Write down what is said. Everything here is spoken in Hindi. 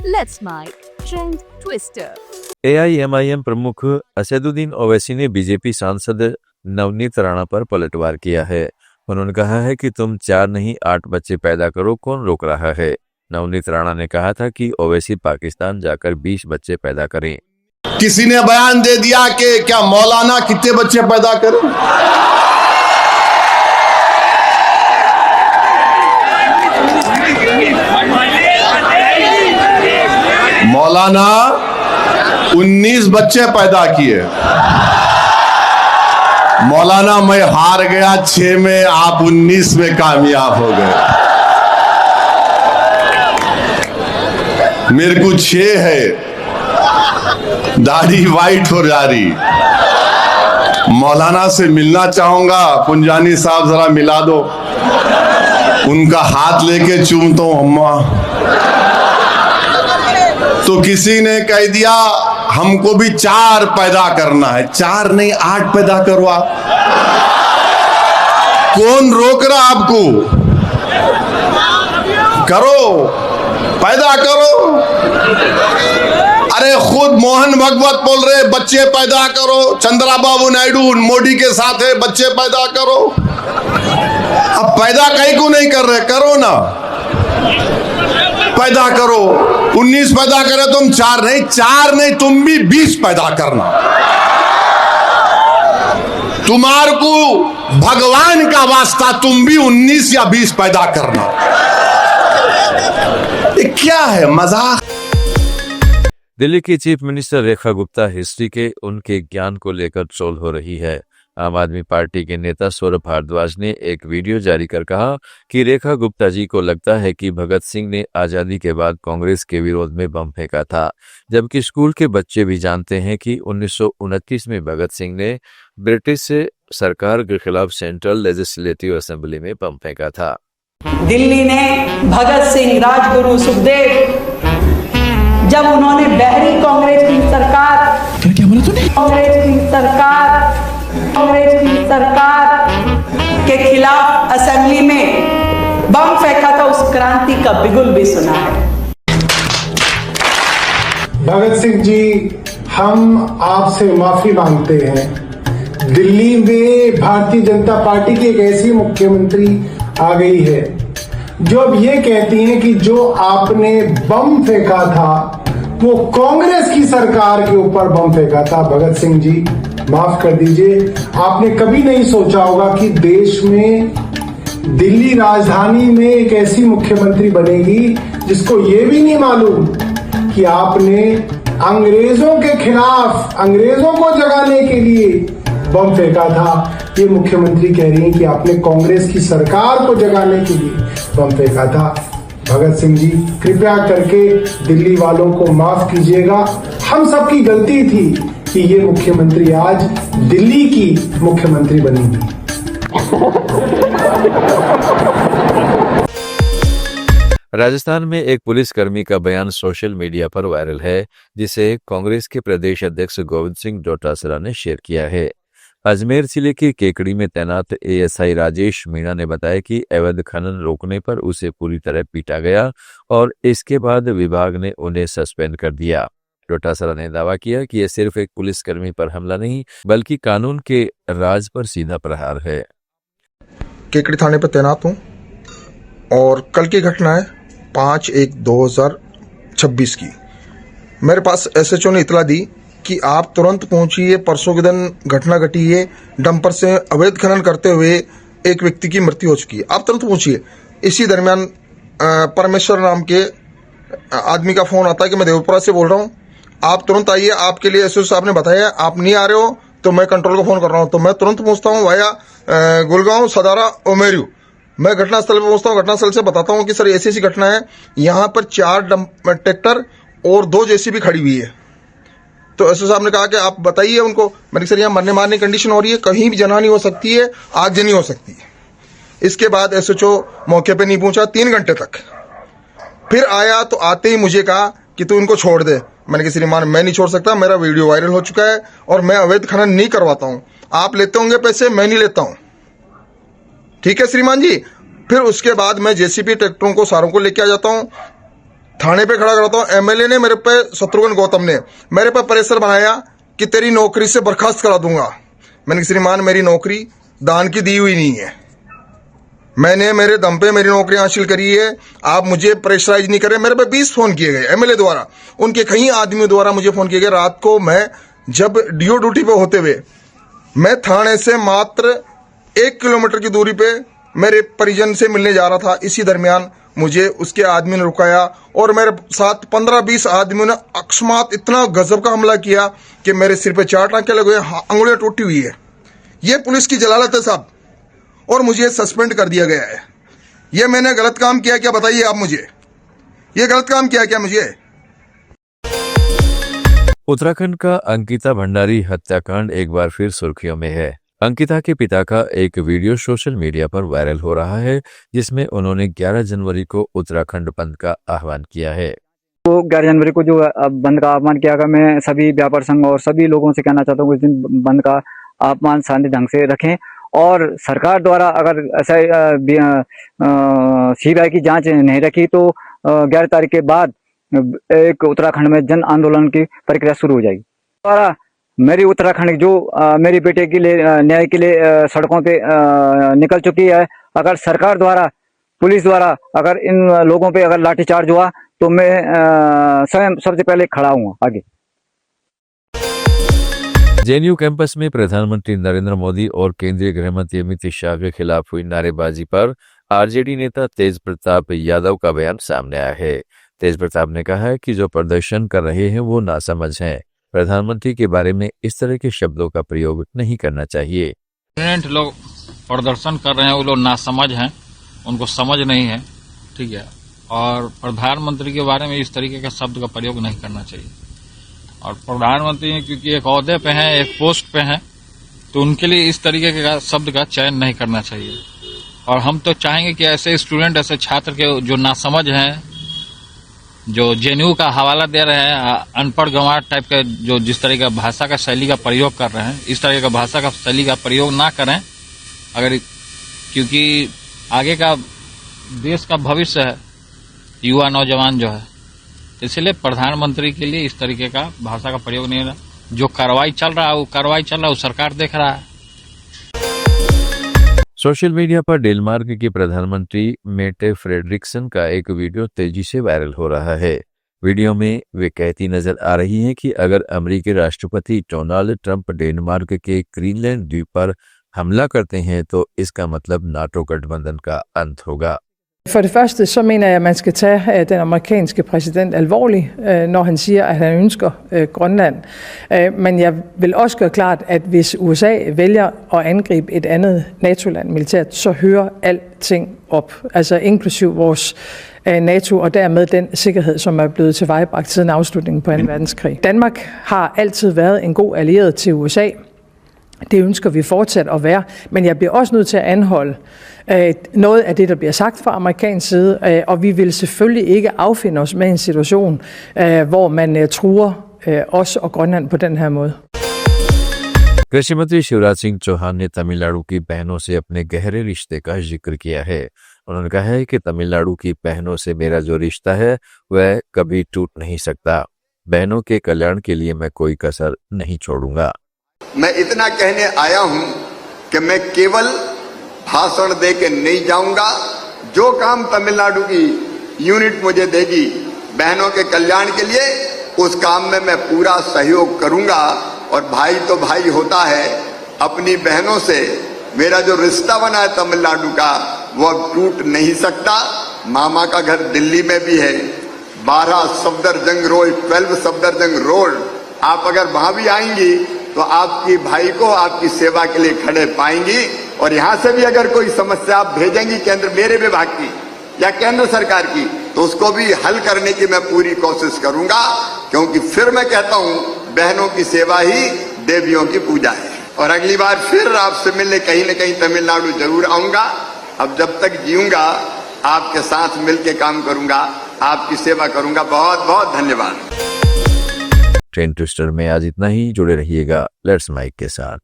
Let's my trend twister. AIMIM प्रमुख असदुद्दीन ओवैसी ने बीजेपी सांसद नवनीत राणा पर पलटवार किया है। उन्होंने कहा है कि तुम 4 नहीं 8 बच्चे पैदा करो, कौन रोक रहा है। नवनीत राणा ने कहा था कि ओवैसी पाकिस्तान जाकर 20 बच्चे पैदा करें। किसी ने बयान दे दिया कि क्या मौलाना कितने बच्चे पैदा करें? मौलाना 19 बच्चे पैदा किए। मौलाना मैं हार गया 6 में, आप 19 में कामयाब हो गए। मेरे को 6 है, दाढ़ी वाइट हो जा रही। मौलाना से मिलना चाहूंगा, पुंजानी साहब जरा मिला दो। उनका हाथ लेके चूमता हूं अम्मा। तो किसी ने कह दिया हमको भी 4 पैदा करना है। 4 नहीं 8 पैदा करो आप। कौन रोक रहा आपको? करो, पैदा करो। अरे खुद मोहन भागवत बोल रहे बच्चे पैदा करो। चंद्रबाबू नायडू मोदी के साथ है, बच्चे पैदा करो। अब पैदा कहीं को नहीं कर रहे, करो ना, पैदा करो। 19 पैदा करे तुम, 4 नहीं तुम भी 20 पैदा करना। तुम्हारे को भगवान का वास्ता, तुम भी 19 या 20 पैदा करना। ये क्या है, मजाक? दिल्ली की chief minister Rekha Gupta history के उनके ज्ञान को लेकर ट्रोल हो रही है। आम आदमी पार्टी के नेता सौरभ भारद्वाज ने एक वीडियो जारी कर कहा कि रेखा गुप्ता जी को लगता है कि भगत सिंह ने आजादी के बाद कांग्रेस के विरोध में बम फेंका था, जबकि स्कूल के बच्चे भी जानते हैं कि 1929 में भगत सिंह ने ब्रिटिश सरकार के खिलाफ सेंट्रल लेजिस्लेटिव असेंबली में बम फेंका था। दिल्ली ने भगत सिंह, राजगुरु, सुखदेव, जब उन्होंने बहरी कांग्रेस की सरकार के खिलाफ असेंबली में बम फेंका था, उस क्रांति का बिगुल भी सुना है। भगत सिंह जी, हम आपसे माफी मांगते हैं। दिल्ली में भारतीय जनता पार्टी की एक ऐसी मुख्यमंत्री आ गई है जो अब ये कहती है कि जो आपने बम फेंका था वो कांग्रेस की सरकार के ऊपर बम फेंका था। भगत सिंह जी, माफ कर दीजिए, आपने कभी नहीं सोचा होगा कि देश में दिल्ली राजधानी में एक ऐसी मुख्यमंत्री बनेगी जिसको ये भी नहीं मालूम कि आपने अंग्रेजों के खिलाफ, अंग्रेजों को जगाने के लिए बम फेंका था। ये मुख्यमंत्री कह रही है कि आपने कांग्रेस की सरकार को जगाने के लिए बम फेंका था। भगत सिंह जी, कृपया करके दिल्ली वालों को माफ कीजिएगा। हम सबकी गलती थी कि ये मुख्यमंत्री आज दिल्ली की मुख्यमंत्री बनेगी। राजस्थान में एक पुलिसकर्मी का बयान सोशल मीडिया पर वायरल है, जिसे कांग्रेस के प्रदेश अध्यक्ष गोविंद सिंह डोटासरा ने शेयर किया है। अजमेर जिले के केकड़ी में तैनात ASI राजेश मीणा ने बताया कि अवैध खनन रोकने पर उसे पूरी तरह पीटा गया और इसके बाद विभाग ने उन्हें सस्पेंड कर दिया। डोटासरा ने दावा किया कि यह सिर्फ एक पुलिसकर्मी पर हमला नहीं बल्कि कानून के राज पर सीधा प्रहार है। केकड़ी थाने पर तैनात हूं और कल की घटना है 5/1/2026 की। मेरे पास SHO ने इतला दी कि आप तुरंत पहुंचिए, परसों के दिन घटना घटी है, डंपर से अवैध खनन करते हुए एक व्यक्ति की मृत्यु हो चुकी है, आप तुरंत पहुंचिए। इसी दरमियान परमेश्वर नाम के आदमी का फोन आता है कि मैं देवपुरा से बोल रहा हूं, आप तुरंत आइए, आपके लिए SHO साहब ने बताया, आप नहीं आ रहे हो तो मैं कंट्रोल को फोन कर रहा हूं। तो मैं तुरंत पहुंचता हूं वाया गुलगांव, सदारा, ओमेरू। मैं घटनास्थल पर पहुंचता हूं, घटनास्थल से बताता हूं कि सर ऐसी घटना है, यहां पर 4 ट्रैक्टर और 2 JCB खड़ी हुई है। तो SHO साहब ने कहा कि आप बताइए उनको। मैंने सर यहाँ मरने मारने की कंडीशन हो रही है, कहीं भी जनहानि हो सकती है, आगजनी हो सकती है। इसके बाद SHO मौके पे नहीं पहुंचा 3 घंटे तक। फिर आया तो आते ही मुझे कहा कि तू इनको छोड़ दे। मैंने कहा श्रीमान मैं नहीं छोड़ सकता, मेरा वीडियो वायरल हो चुका है और मैं अवैध खनन नहीं करवाता हूं। आप लेते होंगे पैसे, मैं नहीं लेता हूं। ठीक है श्रीमान जी। फिर उसके बाद मैं JCB ट्रैक्टरों को सारों को लेके आ जाता हूं। थाने पे खड़ा करता हूँ। एमएलए ने मेरे पे, शत्रुघ्न गौतम ने मेरे पे प्रेशर बनाया कि तेरी नौकरी से बर्खास्त करा दूंगा। मैंने कहा श्रीमान मेरी नौकरी दान की दी हुई नहीं है, मैंने मेरे दम पे मेरी नौकरी हासिल करी है, आप मुझे प्रेशराइज नहीं करें। मेरे पे 20 फोन किए गए एमएलए द्वारा, उनके कई आदमियों द्वारा मुझे फोन किए गए। रात को मैं जब डीओ ड्यूटी पे होते हुए मैं थाने से मात्र 1 किलोमीटर की दूरी पे मेरे परिजन से मिलने जा रहा था, इसी दरमियान मुझे उसके आदमी ने रुकाया और मेरे साथ 15-20 आदमियों ने अकस्मात इतना गजब का हमला किया कि मेरे सिर पे 4 टांके लगे हुए, अंगुलियां टूटी हुई है। ये पुलिस की जलालत है साहब, और मुझे सस्पेंड कर दिया गया है। ये मैंने गलत काम किया क्या, बताइए आप मुझे, ये गलत काम किया क्या मुझे? उत्तराखंड का अंकिता भंडारी हत्याकांड एक बार फिर सुर्खियों में है। अंकिता के पिता का एक वीडियो सोशल मीडिया पर वायरल हो रहा है, जिसमें उन्होंने 11 जनवरी को उत्तराखंड बंद का आह्वान किया है। तो 11 जनवरी को जो बंद का आह्वान किया गया, मैं सभी व्यापार संघ और सभी लोगों से कहना चाहता हूँ कि इस दिन बंद का आह्वान शांति ढंग से रखें, और सरकार द्वारा अगर ऐसा सीबीआई की जांच नहीं रखी तो 11 तारीख के बाद एक उत्तराखंड में जन आंदोलन की प्रक्रिया शुरू हो जाएगी। द्वारा मेरी उत्तराखंड जो मेरी बेटे के लिए न्याय के लिए सड़कों पे निकल चुकी है, अगर सरकार द्वारा, पुलिस द्वारा अगर इन लोगों पे अगर लाठीचार्ज हुआ तो मैं स्वयं सबसे पहले खड़ा हूँ आगे। जेएनयू कैंपस में प्रधानमंत्री नरेंद्र मोदी और केंद्रीय गृह मंत्री अमित शाह के खिलाफ हुई नारेबाजी पर आरजेडी नेता तेज प्रताप यादव का बयान सामने आया है। तेज प्रताप ने कहा है कि जो प्रदर्शन कर रहे हैं वो नासमझ हैं। प्रधानमंत्री के बारे में इस तरह के शब्दों का प्रयोग नहीं करना चाहिए। स्टूडेंट लोग प्रदर्शन कर रहे हैं, वो लोग नासमझ हैं, उनको समझ नहीं है, ठीक है। और प्रधानमंत्री के बारे में इस तरीके का शब्द का प्रयोग नहीं करना चाहिए। और प्रधानमंत्री क्योंकि एक ओहदे पे हैं, एक पोस्ट पे हैं, तो उनके लिए इस तरीके का शब्द का चयन नहीं करना चाहिए। और हम तो चाहेंगे कि ऐसे स्टूडेंट, ऐसे छात्र के जो नासमझ हैं, जो जेएनयू का हवाला दे रहे हैं, अनपढ़ गंवार टाइप के जो जिस तरह का भाषा का शैली का प्रयोग कर रहे हैं, इस तरह का भाषा का शैली का प्रयोग ना करें। अगर क्योंकि आगे का देश का भविष्य है युवा नौजवान जो है, इसलिए प्रधानमंत्री के लिए इस तरीके का भाषा का प्रयोग नहीं है। जो कार्रवाई चल रहा है वो कार्रवाई चल रहा है, वो सरकार देख रहा है। सोशल मीडिया पर डेनमार्क के प्रधानमंत्री मेटे फ्रेडरिक्सन का एक वीडियो तेजी से वायरल हो रहा है। वीडियो में वे कहती नजर आ रही हैं कि अगर अमेरिकी राष्ट्रपति डोनाल्ड ट्रंप डेनमार्क के ग्रीनलैंड द्वीप पर हमला करते हैं तो इसका मतलब नाटो गठबंधन का अंत होगा। For det første, så mener jeg, at man skal tage den amerikanske præsident alvorligt, når han siger, at han ønsker Grønland. Men jeg vil også gøre klart, at hvis USA vælger at angribe et andet NATO-land militært, så hører alting op. Altså inklusiv vores NATO og dermed den sikkerhed, som er blevet tilvejebragt siden afslutningen på 2. verdenskrig. Danmark har altid været en god allieret til USA. Det ønsker vi fortsat at være, men jeg bliver også nødt til at anholde noget af det, der bliver sagt fra amerikansk side, og vi vil selvfølgelig ikke affinde os med en situation, hvor man truer os og Grønland på den her måde. कृषि मंत्री शिवराज सिंह चौहान ने तमिलनाडु की बहनों से अपने गहरे रिश्ते का जिक्र किया है। उन्होंने कहा है कि तमिलनाडु की बहनों से मेरा जो रिश्ता है वह कभी टूट नहीं सकता। बहनों के कल्याण के लिए मैं कोई कसर नहीं छोड़ूंगा। मैं इतना कहने आया हूं कि मैं केवल भाषण दे के नहीं जाऊंगा। जो काम तमिलनाडु की यूनिट मुझे देगी बहनों के कल्याण के लिए, उस काम में मैं पूरा सहयोग करूंगा। और भाई तो भाई होता है, अपनी बहनों से मेरा जो रिश्ता बना है तमिलनाडु का वो अब टूट नहीं सकता। मामा का घर दिल्ली में भी है, 12 सफदरजंग रोड, 12 सफदरजंग रोड। आप अगर वहां भी आएंगी तो आपकी भाई को आपकी सेवा के लिए खड़े पाएंगी। और यहां से भी अगर कोई समस्या आप भेजेंगी केंद्र, मेरे विभाग की या केंद्र सरकार की, तो उसको भी हल करने की मैं पूरी कोशिश करूंगा। क्योंकि फिर मैं कहता हूं, बहनों की सेवा ही देवियों की पूजा है। और अगली बार फिर आपसे मिलने कहीं न कहीं तमिलनाडु जरूर आऊंगा। अब जब तक जीऊंगा आपके साथ मिलकर काम करूंगा, आपकी सेवा करूंगा। बहुत बहुत धन्यवाद। ट्रेंड ट्विस्टर में आज इतना ही। जुड़े रहिएगा लेट्स माइक के साथ।